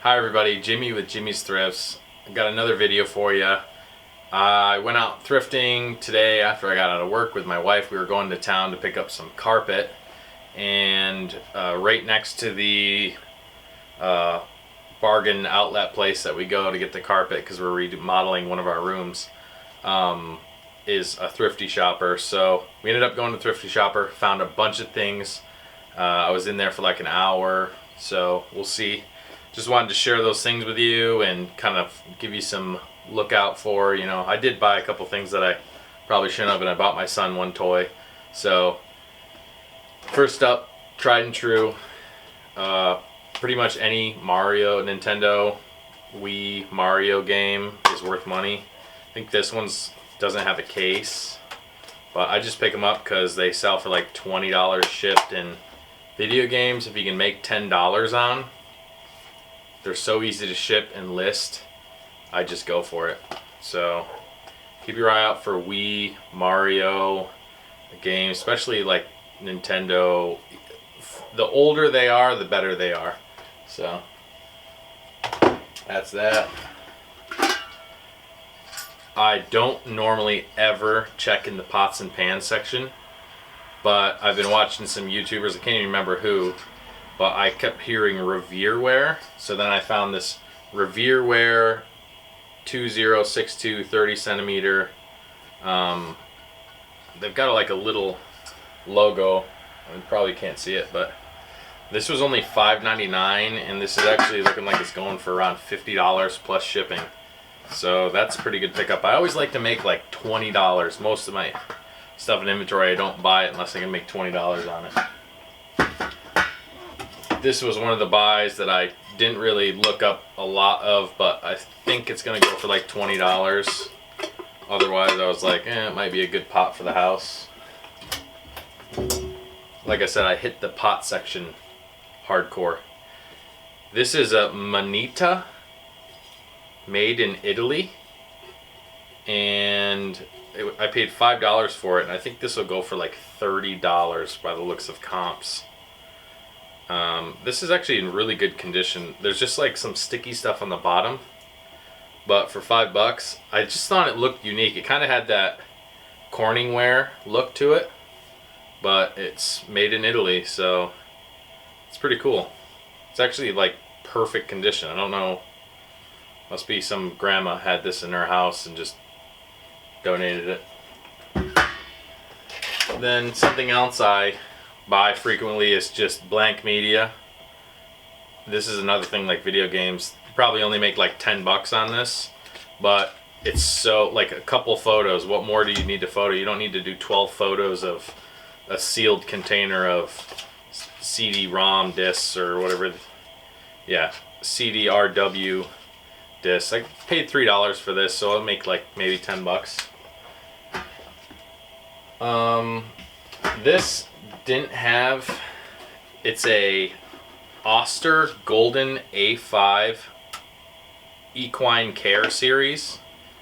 Hi everybody, Jimmy with Jimmy's Thrifts. I got another video for you. I went out thrifting today after I got out of work with my wife. We were going to town to pick up some carpet, and right next to the bargain outlet place that we go to get the carpet because we're remodeling one of our rooms is a Thrifty Shopper. So we ended up going to Thrifty Shopper, found a bunch of things. I was in there for like an hour, so we'll see. Just wanted to share those things with you and kind of give you some lookout for, I did buy a couple things that I probably shouldn't have, and I bought my son one toy. So first up, tried and true, pretty much any Nintendo Wii Mario game is worth money. I think this one's doesn't have a case, but I just pick them up because they sell for like $20 shipped. And video games, if you can make $10 on, they're so easy to ship and list. I just go for it. So keep your eye out for Wii, Mario games, especially like Nintendo. The older they are, the better they are. So that's that. I don't normally ever check in the pots and pans section, but I've been watching some YouTubers, I can't even remember who, but I kept hearing Revereware. So then I found this Revereware 2062 30 centimeter. They've got like a little logo. You probably can't see it, but this was only $5.99, and this is actually looking like it's going for around $50 plus shipping. So that's a pretty good pickup. I always like to make like $20. Most of my stuff in inventory, I don't buy it unless I can make $20 on it. This was one of the buys that I didn't really look up a lot of, but I think it's gonna go for like $20. Otherwise, I was like, it might be a good pot for the house. Like I said, I hit the pot section hardcore. This is a Manita, made in Italy, and I paid $5 for it, and I think this will go for like $30 by the looks of comps. This is actually in really good condition. There's just like some sticky stuff on the bottom, but for $5, I just thought it looked unique. It kind of had that Corningware look to it, but it's made in Italy, so it's pretty cool. It's actually like perfect condition. I don't know, must be some grandma had this in her house and just donated it. Then something else I buy frequently is just blank media. This is another thing like video games. You probably only make like $10 on this, but it's so like a couple photos. What more do you need to photo? You don't need to do 12 photos of a sealed container of CD-ROM discs or whatever. Yeah, CDRW discs. I paid $3 for this, so I'll make like maybe $10. This didn't have, it's a Oster Golden A5 Equine Care series.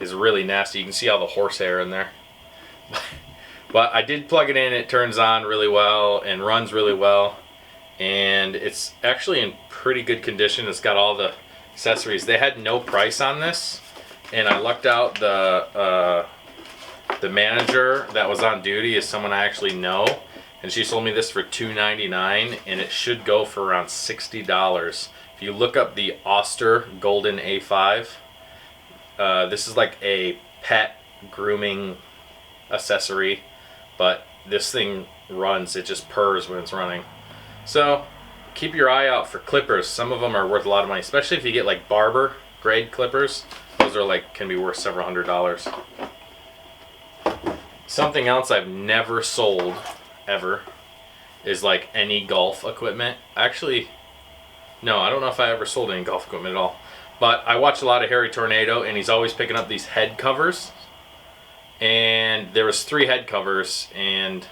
It's really nasty. You can see all the horsehair in there. But I did plug it in. It turns on really well and runs really well, and it's actually in pretty good condition. It's got all the accessories. They had no price on this, and I lucked out. The manager that was on duty is someone I actually know, and she sold me this for $2.99, and it should go for around $60. If you look up the Oster Golden A5, this is like a pet grooming accessory, but this thing runs. It just purrs when it's running. So keep your eye out for clippers. Some of them are worth a lot of money, especially if you get like barber grade clippers. Those are like, can be worth several $100s. Something else I've never sold ever is like any golf equipment. Actually, no, I don't know if I ever sold any golf equipment at all, but I watch a lot of Harry Tornado, and he's always picking up these head covers, and there was 3 head covers, and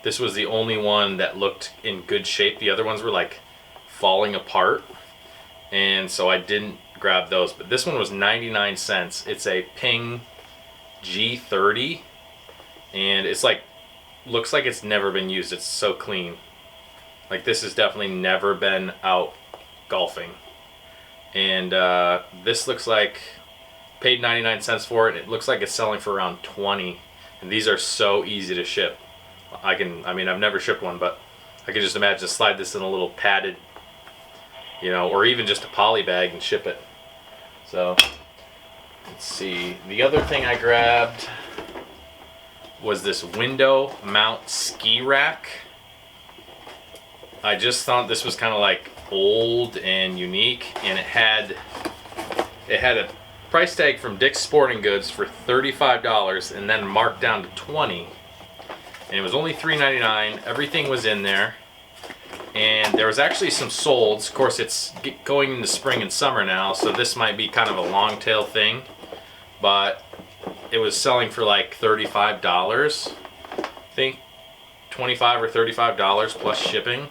this was the only one that looked in good shape. The other ones were like falling apart, and so I didn't grab those, but this one was 99 cents. It's a Ping G30, and it's like, looks like it's never been used. It's so clean. Like, this has definitely never been out golfing. And this looks like paid 99 cents for it. It looks like it's selling for around 20. And these are so easy to ship. I mean, I've never shipped one, but I can just imagine slide this in a little padded, you know, or even just a poly bag and ship it. So let's see. The other thing I grabbed was this window mount ski rack. I just thought this was kind of like old and unique, and it had a price tag from Dick's Sporting Goods for $35 and then marked down to $20, and it was only $3.99. Everything was in there, and there was actually some solds. Of course, it's going into spring and summer now, so this might be kind of a long tail thing, but it was selling for like $35. I think $25 or $35 plus shipping.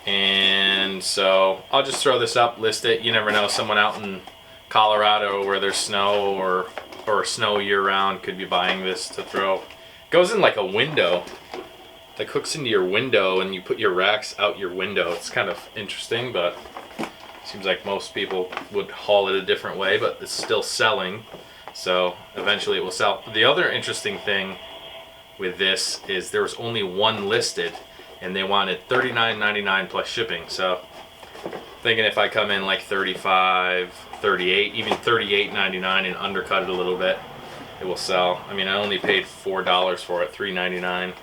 And so I'll just throw this up, list it. You never know, someone out in Colorado where there's snow or snow year round could be buying this to throw. It goes in like a window, like hooks into your window, and you put your racks out your window. It's kind of interesting, but seems like most people would haul it a different way, but it's still selling, so eventually it will sell. The other interesting thing with this is there was only one listed, and they wanted $39.99 plus shipping. So thinking if I come in like $35, $38, even $38.99 and undercut it a little bit, it will sell. I mean, I only paid $4 for it, $3.99.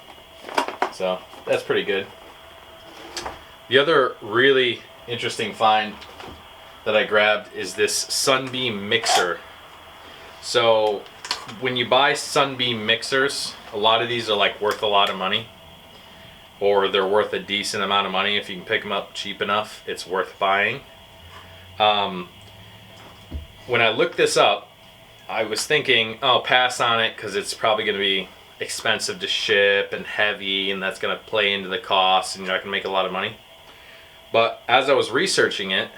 So that's pretty good. The other really interesting find that I grabbed is this Sunbeam mixer. So when you buy Sunbeam mixers, a lot of these are like worth a lot of money, or they're worth a decent amount of money. If you can pick them up cheap enough, it's worth buying. When I looked this up, I was thinking, oh, pass on it because it's probably going to be expensive to ship and heavy, and that's going to play into the cost, and you're not going to make a lot of money. But as I was researching it,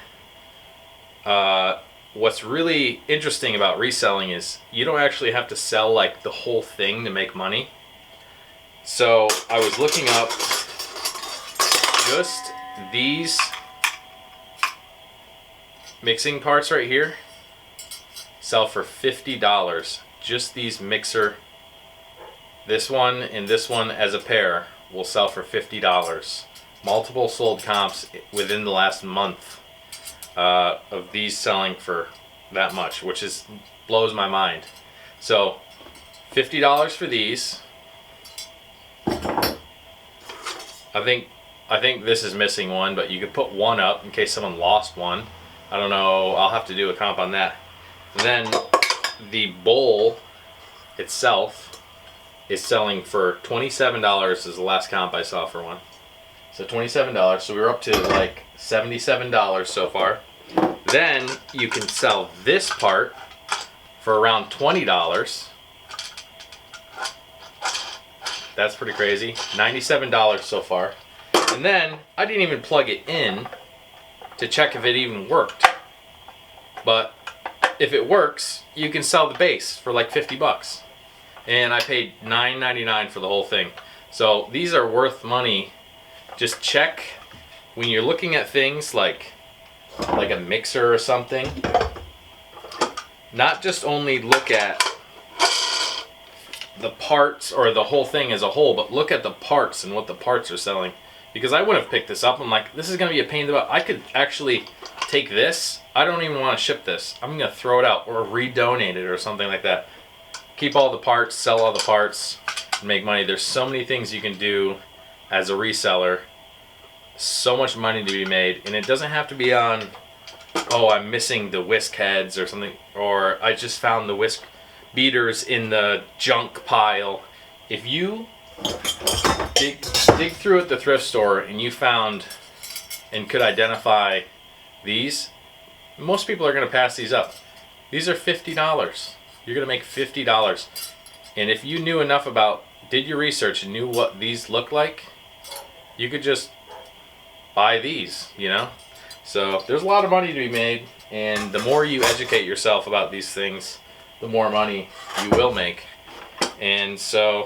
what's really interesting about reselling is you don't actually have to sell like the whole thing to make money. So I was looking up just these mixing parts right here sell for $50. Just these mixer, this one and this one as a pair, will sell for $50. Multiple sold comps within the last month of these selling for that much, which is blows my mind. So $50 for these. I think this is missing one, but you could put one up in case someone lost one. I don't know, I'll have to do a comp on that. Then the bowl itself is selling for $27 is the last comp I saw for one. So $27, so we were up to like $77 so far. Then you can sell this part for around $20. That's pretty crazy. $97 so far. And then I didn't even plug it in to check if it even worked. But if it works, you can sell the base for like $50. And I paid $9.99 for the whole thing. So these are worth money. Just check when you're looking at things like a mixer or something. Not just only look at the parts or the whole thing as a whole, but look at the parts and what the parts are selling. Because I wouldn't have picked this up. I'm like, this is going to be a pain in the butt. I could actually take this. I don't even want to ship this. I'm going to throw it out or redonate it or something like that. Keep all the parts, sell all the parts, and make money. There's so many things you can do as a reseller. So much money to be made. And it doesn't have to be on, oh, I'm missing the whisk heads or something. Or I just found the whisk beaters in the junk pile. If you dig through at the thrift store and you found and could identify these, most people are going to pass these up. These are $50. You're going to make $50. And if you knew enough about, did your research and knew what these look like, you could just buy these, you know? So there's a lot of money to be made, and the more you educate yourself about these things, the more money you will make. And so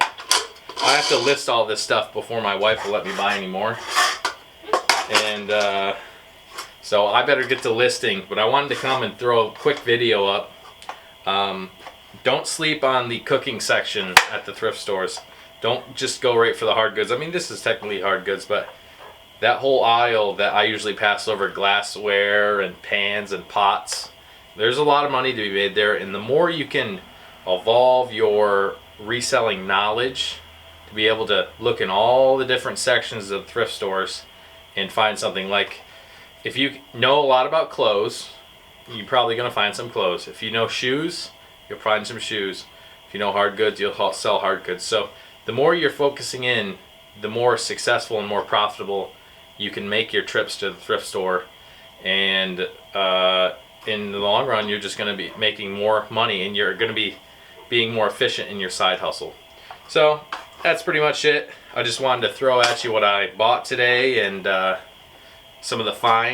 I have to list all this stuff before my wife will let me buy any more. And So I better get to listing, but I wanted to come and throw a quick video up. Don't sleep on the cooking section at the thrift stores. Don't just go right for the hard goods. I mean, this is technically hard goods, but that whole aisle that I usually pass over, glassware and pans and pots, there's a lot of money to be made there. And the more you can evolve your reselling knowledge to be able to look in all the different sections of thrift stores and find something, like if you know a lot about clothes, you're probably going to find some clothes. If you know shoes, you'll find some shoes. If you know hard goods, you'll sell hard goods. So the more you're focusing in, the more successful and more profitable you can make your trips to the thrift store. And in the long run, you're just going to be making more money, and you're going to be being more efficient in your side hustle. So that's pretty much it. I just wanted to throw at you what I bought today and some of the finds.